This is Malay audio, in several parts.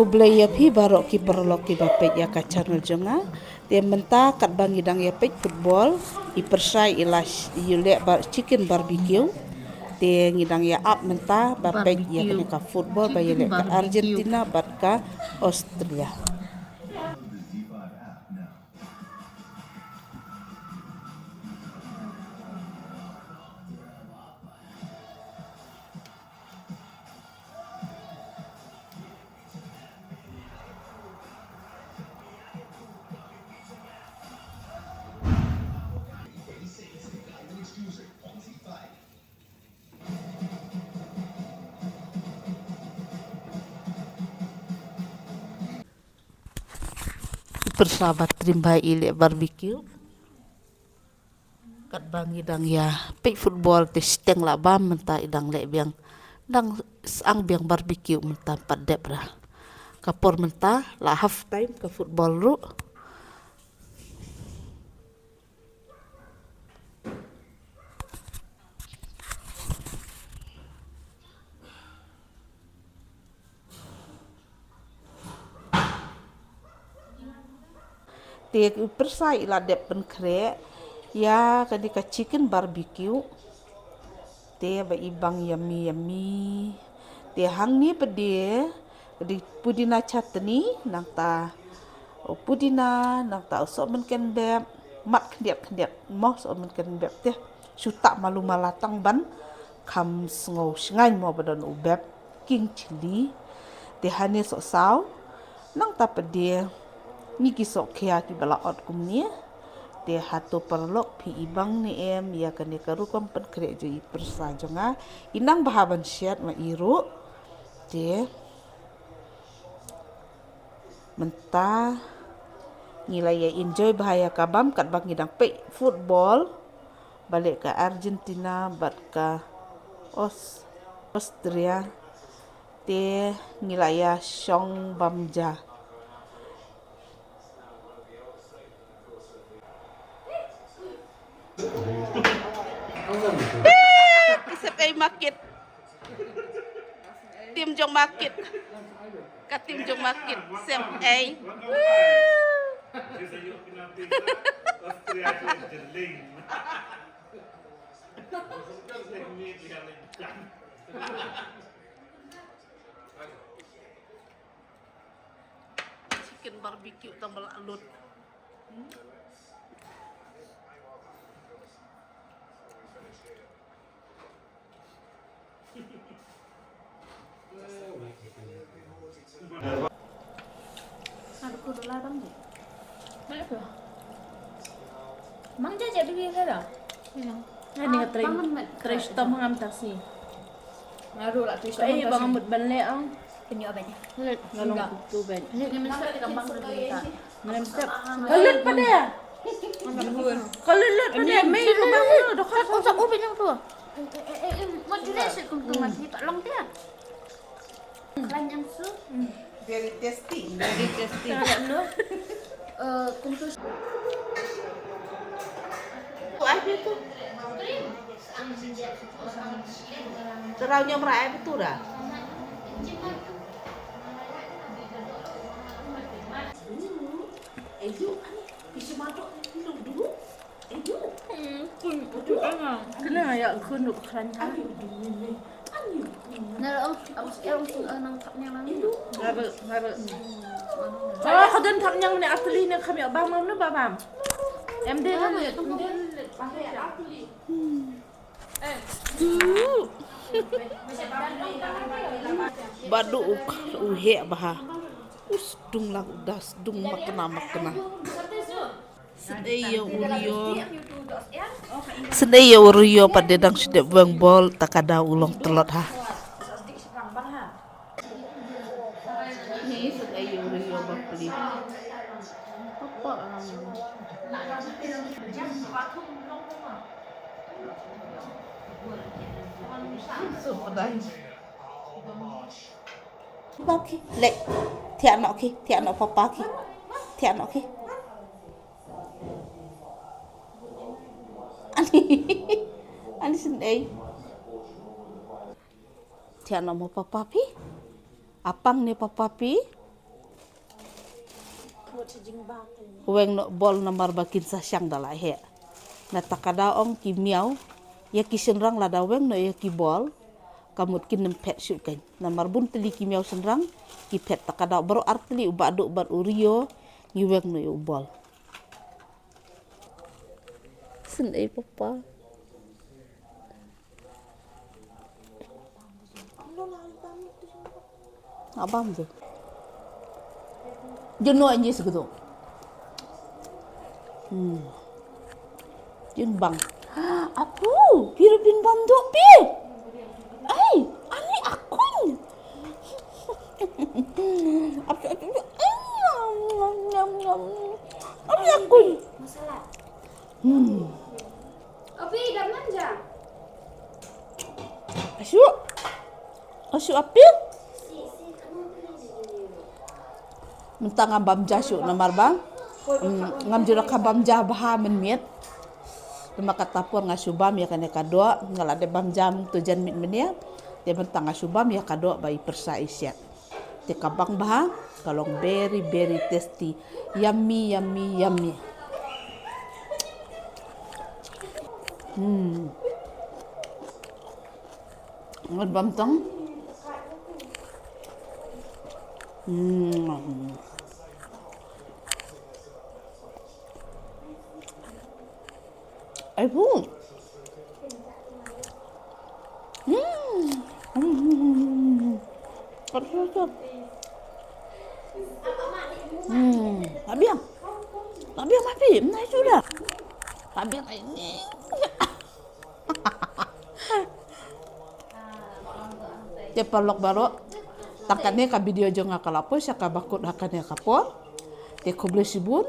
hublay ya phi barok ki perlok ki bapet ya ka channel jonga te menta kat bangi dang ya pet football I persai ilash yule bar chicken barbecue te ngidang ya up menta bapet ya ka football ba yele ka Argentina bat ka Austria. Persahabat rimba ile barbecue kat bangi dang ya pet football te steng la bam menta idang le biang dang ang biang barbecue menta padep ra kapor menta la half time ke football ru te persai la dep pen kre ya kadika chicken barbecue te ba ibang yummy te hang ni pede di pudina chutney nang ta pudina nang ta so men ken beb mat khndiak mo so men ken beb te suta malu malatang ban kham sngo sngai mo badon ubeb king chili te hane so saw nang ta pede ni ki sok khia ki bala ot kumni te hato perlok pi ibang ni em ya kane karu kam pen kre je persa jonga inang bahaban syat ma iru te menta nilai ya enjoy bahaya kabam kat bang ngidang pe football balik ke Argentina bat ka Austria te nilai ya syong bamja isap ay market tim jong market ka tim jong market sem ay chicken barbecue tambal alut Aku dulu lah bang. Balik ke? Mang jajak beli ke dah? Iya. Ini terus tamu ngam taksi. Ngaruh lah terus tamu taksi. Bang ambut balik ang. Kini apa aja? Ngalong tu ben. Ini mesti gampang berbeda. Mesti. Kalut pada ya? Kalut pada. Mei bang tu dah kau tak ubin yang tu. Mau jual sih kau masih tak long dia. Kalian yang su? very tasty No. Kumpul. Ada tu teraunya merai betul dah Kena ya kunuk keranjang. Nah, ông nangkapnya lagi. Ngabe. Oh, kadan thapnyang ni asli ni kami bang mam na babam. Em dia kan dia pakai asli. badu uhe baha dung lang das dung makna Sedaya uriyo pada dang sudah buang bol takada ulong telot ha. Ni sedaya uriyo bapli. Apa so padai. Papa lek tiak nak papa ki. Tiak nak ki. Ani sendai. Tiak nak mau papa pi. Apang ni papa pi. Weng no bol namar bakin sa syang dala he. Na takadaong ki miau ya ki senrang lada weng no ya ki bol kamut kin nempet syukan. Namar bun teli ki miau senrang ki pet takada baru artli ubadu bar urio ni weng no ya bol. Sendai papa. Abang tu. Jenuh aja segitu. Jun bang. Apu, pirupin banduk pi. Ay, ani aku. Apa itu? Ani aku. Masalah. Opi, dah manja. Asyuk api. Mentang abam jasyuk namar bang. Ngam jura kabam jah baha menmit. Lima kata pun ngasubam ya kan kadua ngalade bam jam tujan mit menia. Dia mentang ngasubam ya kadua bai persa isyat. Te kabang baha kalau very tasty. Yummy. Ngat bam tang. Ay po. Sarap. Abiang. Api. Nah sudah. Abiang ini. Dia perlok baru. Takkannya ka video jonga kalapos ya ka bakut hakannya kapor. Dia koble sibun.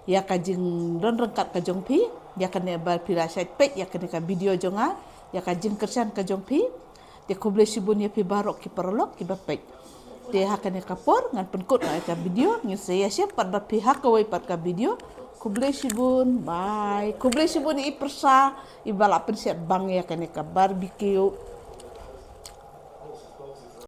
Ya kajing don rengkat ka jongpi. Ya kene bar pirasat pek ya kene ka video jonga. Ya kajing kersan ka jongpi. Dia koble sibun ya pi barok ki perlok ki bapek. Dia hakannya kapor ngan penkut ka video. Ngi saya siap pada pihak kawai pat ka video. Koble sibun. Bye. Koble sibun i persa. I balap pensiat bang ya kene ka barbecue.